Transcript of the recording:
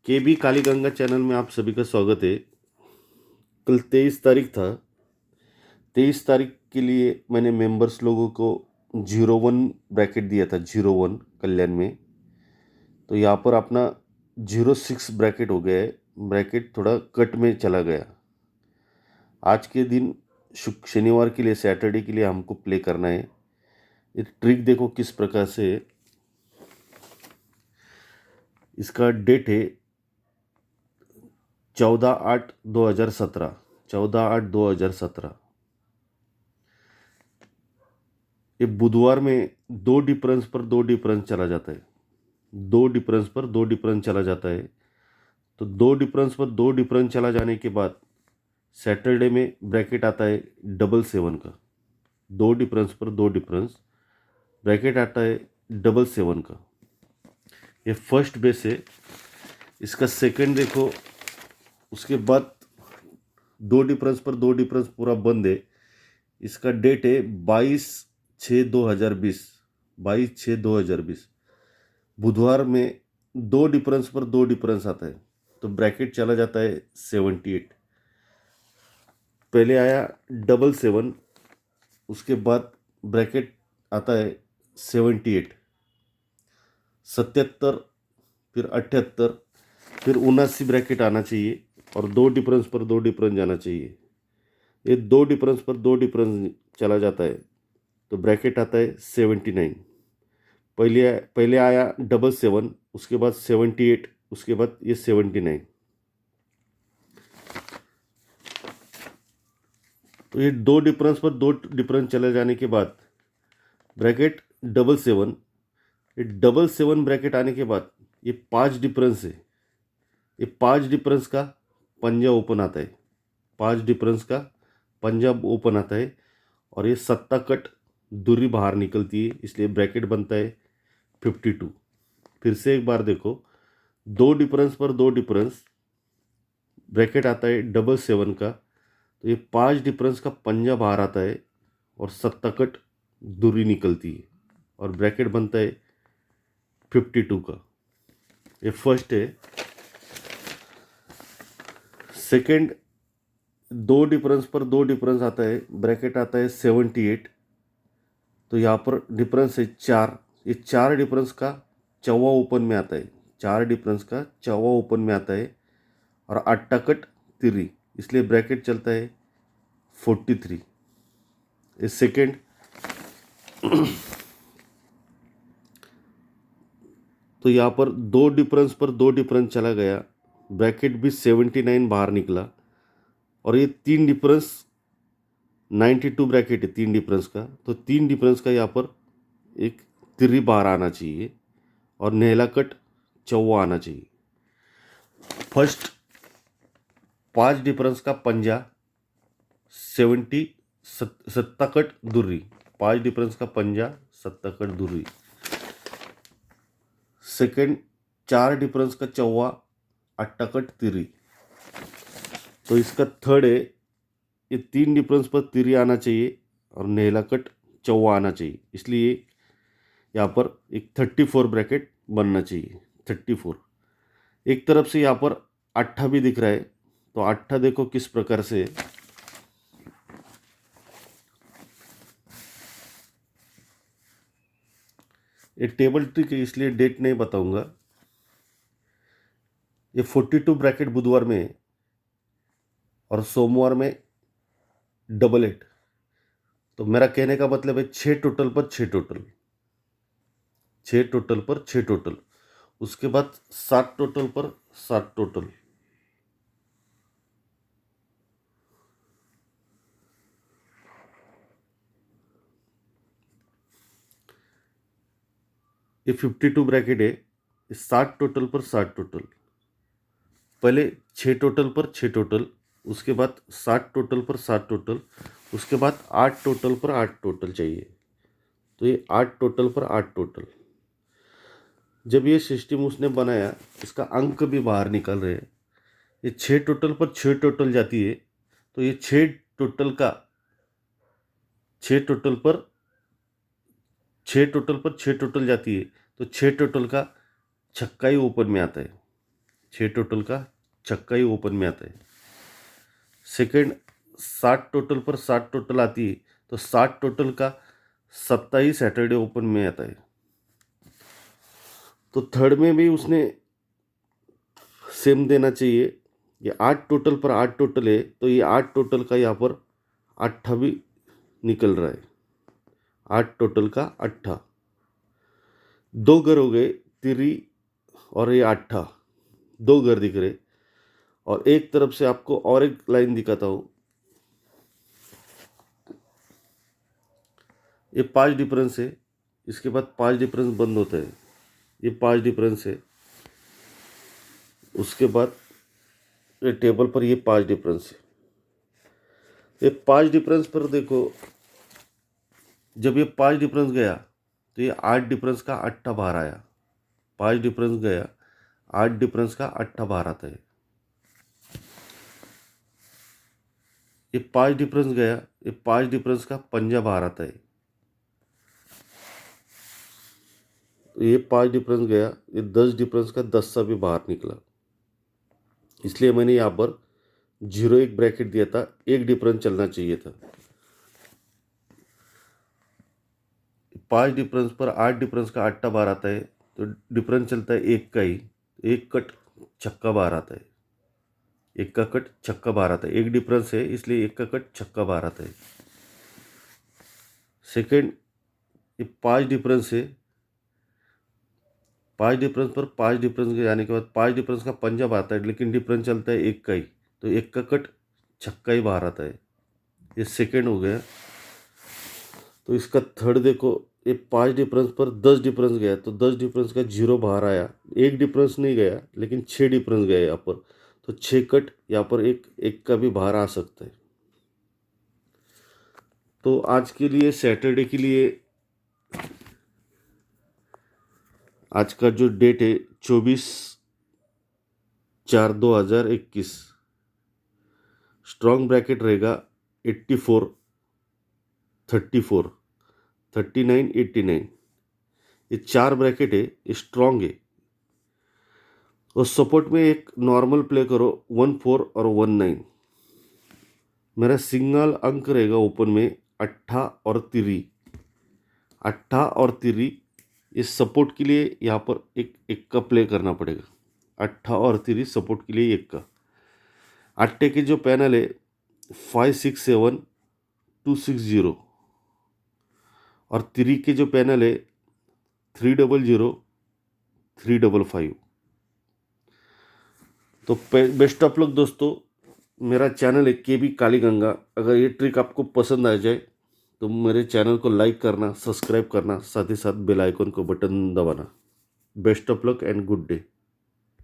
केबी Kaliganga channel में आप सभी का स्वागत है। कल 23 तारीख था। 23 तारीख के लिए मैंने मेंबर्स लोगों को 01 ब्रैकेट दिया था, 01 कल्याण में। तो यहाँ पर अपना 06 ब्रैकेट हो गया है। ब्रैकेट थोड़ा कट में चला गया। आज के दिन शनिवार के लिए, सैटरडे के लिए हमको प्ले करना है। ये ट्रिक देखो किस प्रकार से है। इसका डेट है 14/8/2017। 14/8/2017। ये बुधवार में दो डिफरेंस पर दो डिफरेंस चला जाता है। दो डिफरेंस पर दो डिफरेंस चला जाता है। तो दो डिफरेंस पर दो डिफरेंस चला जाने के बाद सैटरडे में ब्रैकेट आता है 777 का। दो डिफरेंस पर दो डिफरेंस ब्रैकेट आता है 777 का। ये फर्स्ट बेस है। इसका सेकंड देखो, उसके बाद दो डिफरेंस पर दो डिफरेंस पूरा बंद है। इसका डेट है 22/6/2020। 22/6/2020 बुधवार में दो डिफरेंस पर दो डिफरेंस आता है। तो ब्रैकेट चला जाता है 78। पहले आया 77, उसके बाद ब्रैकेट आता है 78, 77, फिर 78, फिर 79 ब्रैकेट आना चाहिए और दो डिफरेंस पर दो डिफरेंस जाना चाहिए। ये दो डिफरेंस पर दो डिफरेंस चला जाता है तो ब्रैकेट आता है 79। पहले आया 77, उसके बाद 78, उसके बाद ये 79। तो ये दो डिफरेंस पर दो डिफरेंस चले जाने के बाद ब्रैकेट 77। ये 77 ब्रैकेट आने के बाद ये पांच डिफरेंस है। ये पांच डिफरेंस का पंजा ओपन आता है। पांच डिफरेंस का पंजा ओपन आता है और ये सत्ता कट दूरी बाहर निकलती है, इसलिए ब्रैकेट बनता है 52। फिर से एक बार देखो, दो डिफरेंस पर दो डिफरेंस ब्रैकेट आता है 77 का। तो ये पांच डिफरेंस का पंजा बाहर आता है और सत्ता कट दूरी निकलती है और ब्रैकेट बनता है 52 का। ये फर्स्ट है। सेकंड, दो डिफरेंस पर दो डिफरेंस आता है, ब्रैकेट आता है 78। तो यहाँ पर डिफरेंस है चार। ये चार डिफरेंस का चौवा ओपन में आता है। चार डिफरेंस का चौवा ओपन में आता है और अट्टा कट तिरी, इसलिए ब्रैकेट चलता है 43। ये सेकेंड। तो यहाँ पर दो डिफरेंस पर दो डिफरेंस चला गया, ब्रैकेट भी 79 बाहर निकला और ये तीन डिफरेंस 92 ब्रैकेट है तीन डिफरेंस का। तो तीन डिफरेंस का यहाँ पर एक तिरी बाहर आना चाहिए और नेहला कट चौवा आना चाहिए। फर्स्ट, पांच डिफरेंस का पंजा 70 सत्ता कट दुर्री। पांच डिफरेंस का पंजा सत्ता कट दुर्री। सेकंड, चार डिफरेंस का चौवा अट्टा कट तिरी। तो इसका थर्ड है, ये तीन डिफरेंस पर तिरी आना चाहिए और नेहला कट चौवा आना चाहिए, इसलिए यहाँ पर एक 34 ब्रैकेट बनना चाहिए। 34। एक तरफ से यहाँ पर अट्ठा भी दिख रहा है, तो अट्ठा देखो किस प्रकार से है। ये टेबल ट्रिक है, इसलिए डेट नहीं बताऊंगा। ये 42 ब्रैकेट बुधवार में है और सोमवार में 88। तो मेरा कहने का मतलब है 6 टोटल पर 6 टोटल, 6 टोटल पर 6 टोटल, उसके बाद 7 टोटल पर 7 टोटल। ये 52 ब्रैकेट है, 7 टोटल पर 7 टोटल। पहले 6 टोटल पर 6 टोटल, उसके बाद 7 टोटल पर 7 टोटल, उसके बाद 8 टोटल पर 8 टोटल चाहिए। तो ये 8 टोटल पर 8 टोटल। जब ये सिस्टम उसने बनाया, इसका अंक भी बाहर निकल रहे हैं। ये 6 टोटल पर 6 टोटल जाती है, तो ये 6 टोटल का 6 टोटल पर 6 टोटल पर 6 टोटल जाती है, तो 6 टोटल का छक्का ही ओपन में आता है। 6 टोटल का छक्का ही ओपन में आता है। सेकंड 7 टोटल पर 7 टोटल आती है तो 7 टोटल का 27 सैटरडे ओपन में आता है। तो थर्ड में भी उसने सेम देना चाहिए। ये 8 टोटल पर 8 टोटल है तो ये 8 टोटल का यहाँ पर 8 भी निकल रहा है। 8 टोटल का 8, 2 घर हो गए, तिरी और ये 8, 2 घर दिख रहे। और एक तरफ से आपको और एक लाइन दिखाता हूँ। ये 5 डिफरेंस है, इसके बाद 5 डिफरेंस बंद होता है। ये 5 डिफरेंस है, उसके बाद ये टेबल पर ये 5 डिफरेंस है। ये 5 डिफरेंस पर देखो, जब ये 5 डिफरेंस गया तो ये 8 डिफरेंस का 8 बाहर आया। 5 डिफरेंस गया, 8 डिफरेंस का 8 बाहर आता है। ये 5 डिफरेंस गया, ये 5 डिफरेंस का 5 बाहर आता है। ये 5 डिफरेंस गया, ये 10 डिफरेंस का 10 सा भी बाहर निकला। इसलिए मैंने यहाँ पर 0-1 ब्रैकेट दिया था, 1 डिफरेंस चलना चाहिए था। 5 डिफरेंस पर 8 डिफरेंस का 8 बाहर आता है तो डिफरेंस चलता है 1 का ही। 1 कट छक्का बाहर आता है, 1 का कट छक्का बाहर आता है। 1 डिफरेंस है इसलिए 1 का कट छक्का बाहर आता है। सेकेंड, ये 5 डिफरेंस है, 5 डिफरेंस पर 5 डिफरेंस के जाने के बाद 5 डिफरेंस का पंजाब आता है, लेकिन डिफरेंस चलता है 1 का ही, तो 1 का कट छक्का ही बाहर आता है। ये सेकेंड हो गया। तो इसका थर्ड देखो, ये 5 डिफरेंस पर 10 डिफरेंस गया तो 10 डिफरेंस का 0 बाहर आया। 1 डिफरेंस नहीं गया लेकिन 6 डिफरेंस गया यहाँ पर, तो 6 कट यहाँ पर एक का भी बाहर आ सकता है। तो आज के लिए, सैटरडे के लिए, आज का जो डेट है 24/4/2021, स्ट्रॉन्ग ब्रैकेट रहेगा 84, 34, 39, 89। ये 4 ब्रैकेट है, ये स्ट्रॉन्ग है। और सपोर्ट में एक नॉर्मल प्ले करो 14 और 19। मेरा सिंगल अंक रहेगा ओपन में 8 और 3, 8 और 3। इस सपोर्ट के लिए यहाँ पर एक का प्ले करना पड़ेगा। 8 और 3 सपोर्ट के लिए 1 का। 8 के जो पैनल है 567260 और 3 के जो पैनल है 300355। तो बेस्ट ऑफ लक दोस्तों। मेरा चैनल है KB कालीगंगा। अगर ये ट्रिक आपको पसंद आ जाए तो मेरे चैनल को लाइक करना, सब्सक्राइब करना, साथ ही साथ बेल आइकन को बटन दबाना। Best of luck and good day.